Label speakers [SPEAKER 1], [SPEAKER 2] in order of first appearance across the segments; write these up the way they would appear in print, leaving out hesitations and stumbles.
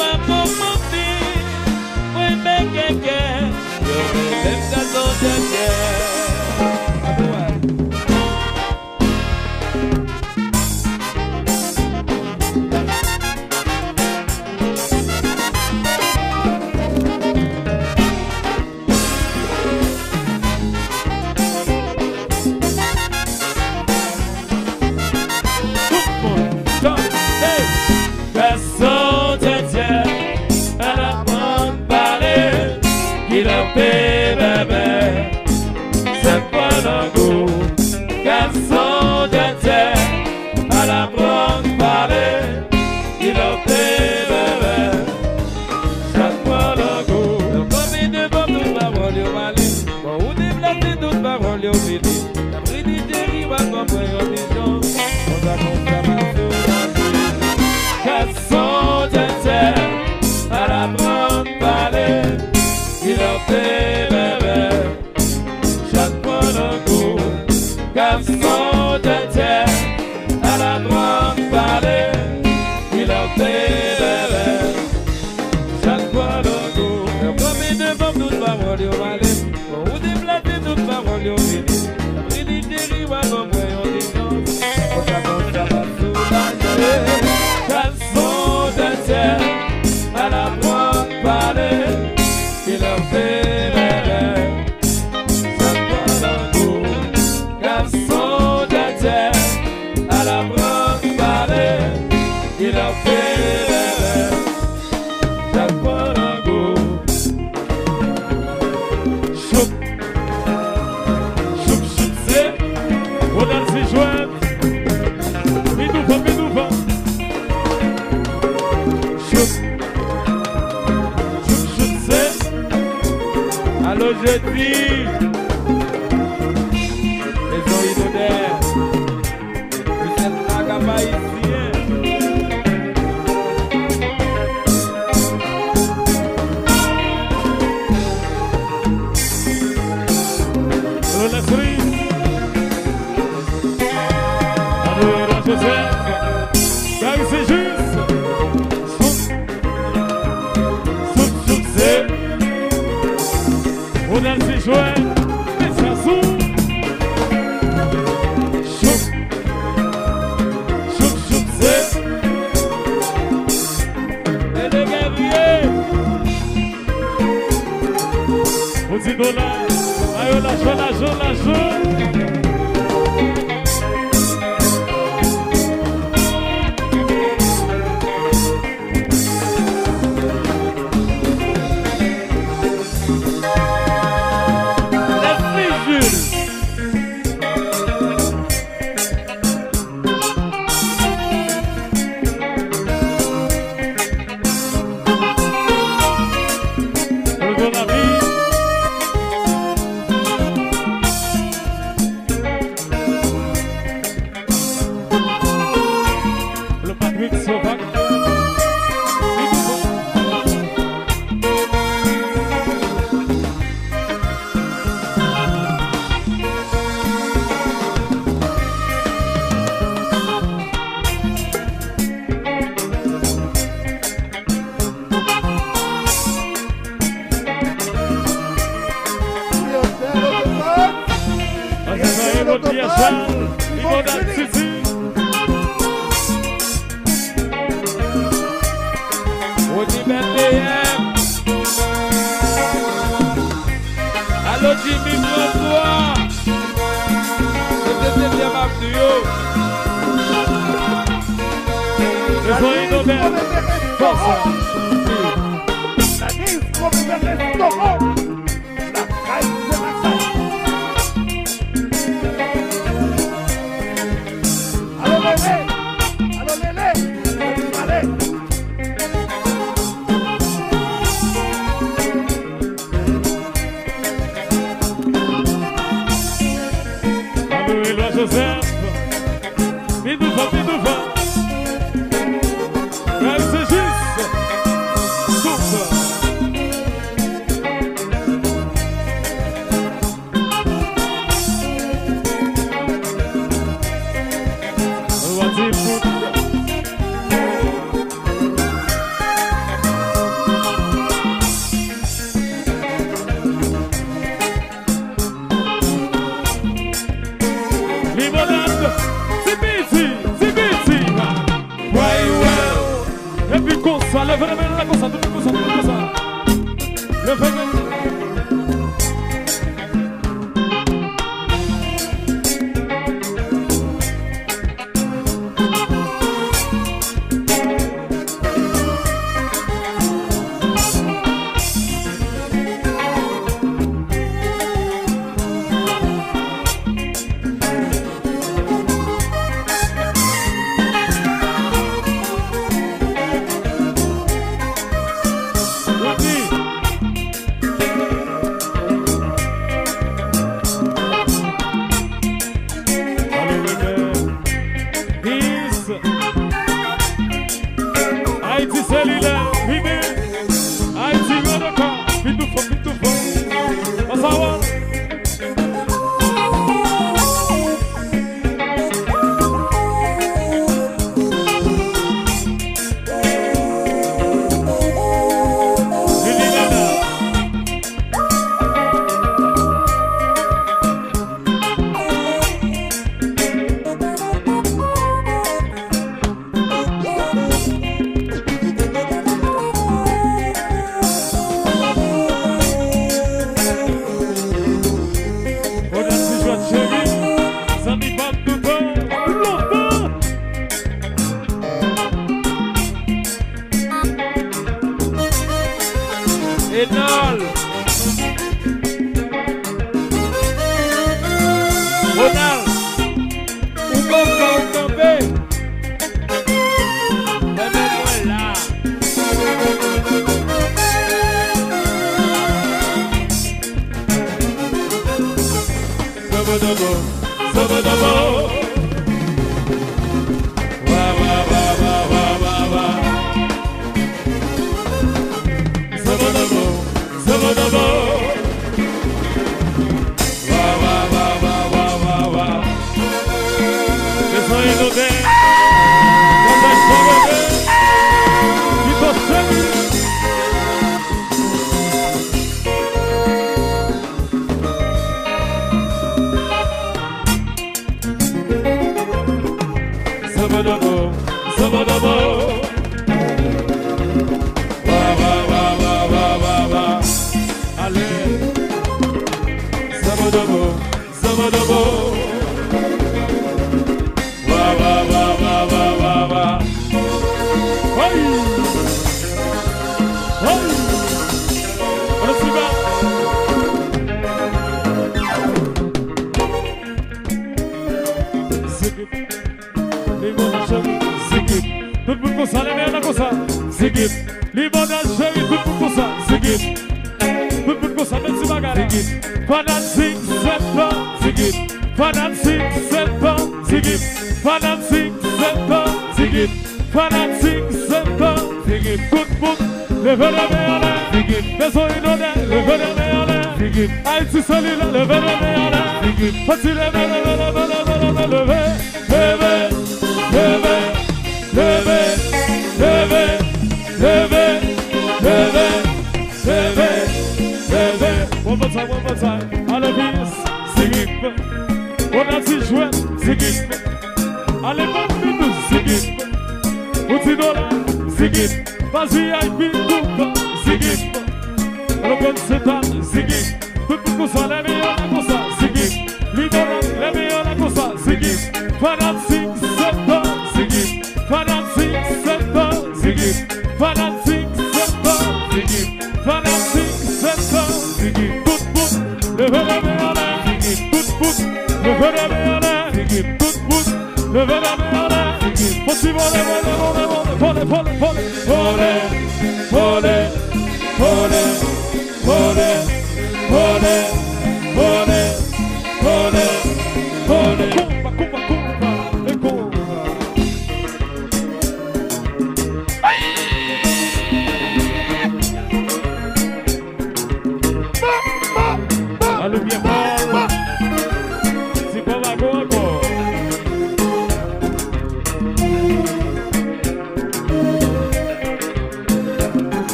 [SPEAKER 1] ma promote, oui, mais quelqu'un, je vais même t'attendre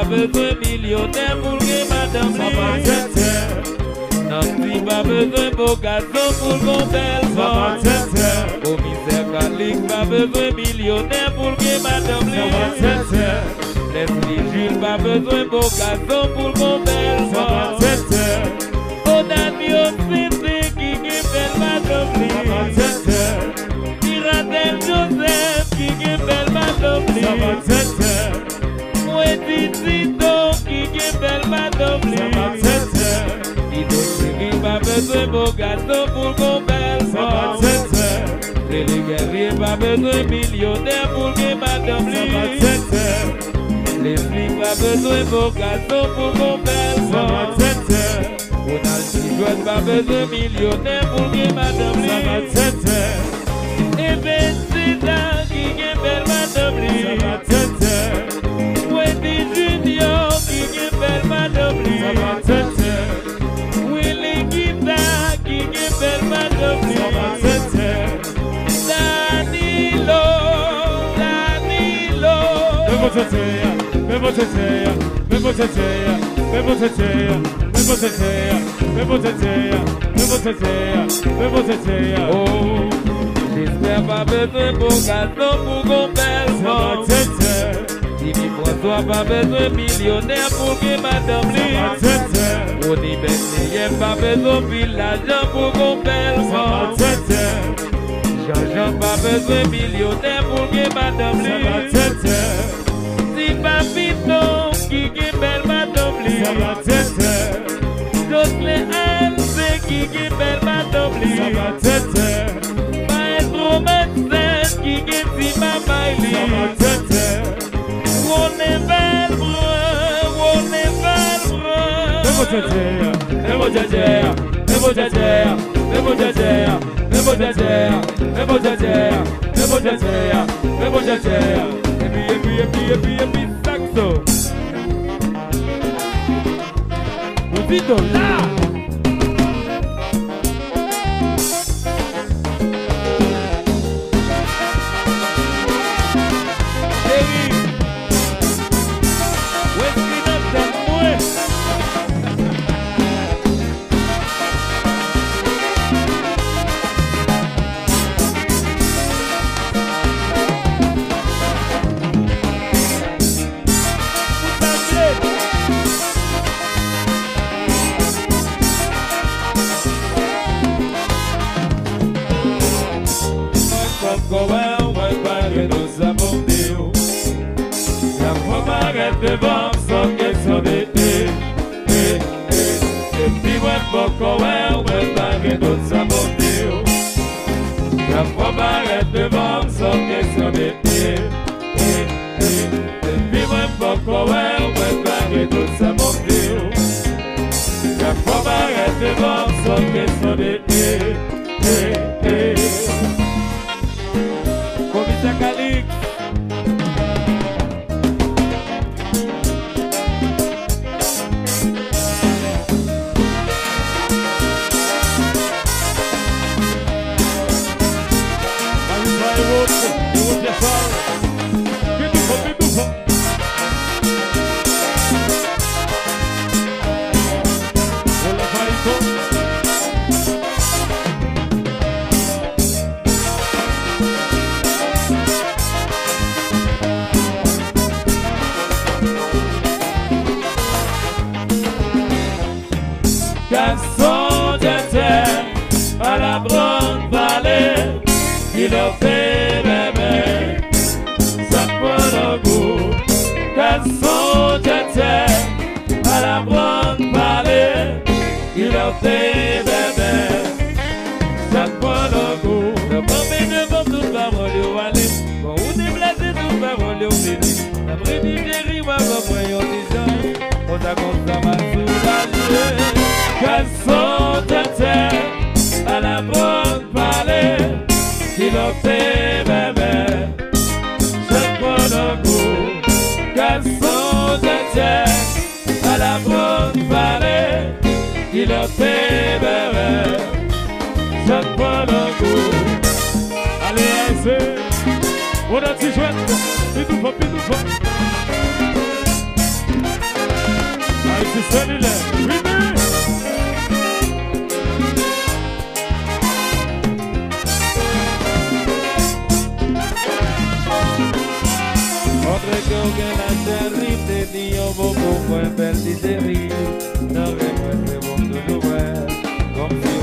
[SPEAKER 1] besoin millionnaire pour que madame li. Nancy pas besoin beau garçon pour qu'on belle femme. Commissaire Calique pas besoin millionnaire pour que madame li. Leslie Jules pas besoin beau garçon pour qu'on belle femme. On a mis au cité qui belle madame li. Tiradel Joseph qui belle madame li. Moi Tito qui belle madame li. Tito Chéri pas besoin beau garçon pour qu'on belle femme. Les guerriers pas besoin millionnaire pour que madame li. Les filles pas besoin beau garçon pour qu'on belle femme. On a le chigouette pas besoin millionnaire pour que madame li. Et ben c'est là qui est belle madame li. Wendy Junior qui est belle madame li. Willy Guita qui est belle madame li. Danilo. Oh, j'espère pas besoin pour garçon pour qu'on belle femme. Jimmy François pas besoin millionnaire pour que madame li. Ronnie Bentley pas besoin village pour qu'on belle femme. Jean-Jean pas besoin millionnaire pour que madame li. Si Papito qui est belle madame li. Jocelyn Alcé qui est belle madame li. Maestro Matzès qui est si maman li. On est belle brun, on est belle brun. Saxo. Vito là. Devant son question d'été, et puis ouais, beaucoup ouais, baguette d'autres sabotés. La fois m'arrête devant son question d'été, et puis ouais, beaucoup ouais, baguette d'autres sabotés. La fois m'arrête devant son question d'été, Commissaire Calique. Il a fait bébé, ça prend le goût. Garçon j'étais à la grande vallée. Il a fait bébé, ça prend le goût. Le premier devant toute parole au aller. Quand on est blessé toute parole au béni. Après Nigérie, moi je voyons déjà. On t'a comme ça m'a soulagé. Garçon j'étais à la grande vallée. Il a fait bébé, je prends le goût. Garçon j'étais à la bonne vallée. Il a fait bébé, je prends le goût. Allez, assez, on a petit chouette, pidou fa. c'est cellulaire. Oui, mais... Otre que la charité dit au beau pour un bel désir. N'aurait pas été bon de l'ouvrir, comme si